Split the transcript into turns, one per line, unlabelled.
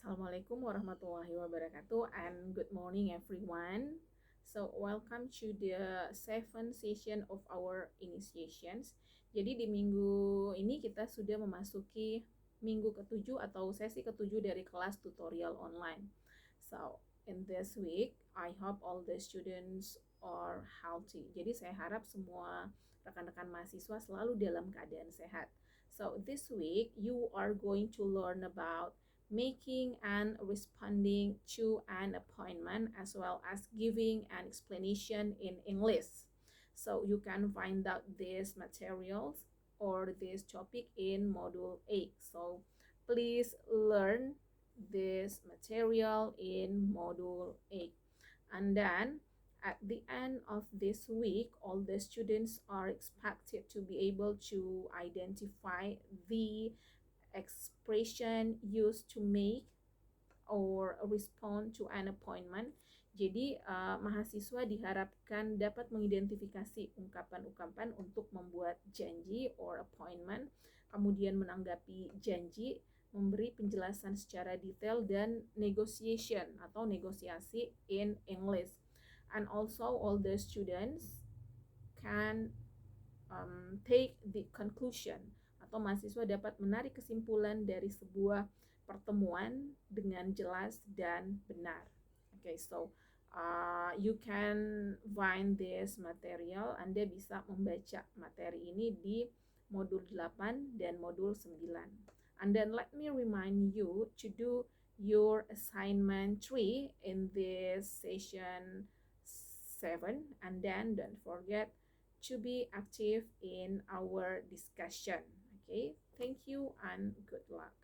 Assalamualaikum warahmatullahi wabarakatuh and good morning everyone. So welcome to the seventh session of our initiations. Jadi di minggu ini kita sudah memasuki minggu ketujuh atau sesi ketujuh dari kelas tutorial online. So in this week, I hope all the students are healthy. Jadi saya harap semua rekan-rekan mahasiswa selalu dalam keadaan sehat. So this week you are going to learn about making and responding to an appointment as well as giving an explanation in English. So you can find out these materials or this topic in module 8. So please learn this material in module 8. And then at the end of this week, all the students are expected to be able to identify the expression used to make or respond to an appointment. Jadi mahasiswa diharapkan dapat mengidentifikasi ungkapan-ungkapan untuk membuat janji or appointment, kemudian menanggapi janji, memberi penjelasan secara detail dan negotiation atau negosiasi in English. And also all the students can take the conclusion atau mahasiswa dapat menarik kesimpulan dari sebuah pertemuan dengan jelas dan benar. Okay, so you can find this material. Anda bisa membaca materi ini di modul 8 dan modul 9. And then let me remind you to do your assignment 3 in this session 7, and then don't forget to be active in our discussion. Okay, thank you and good luck.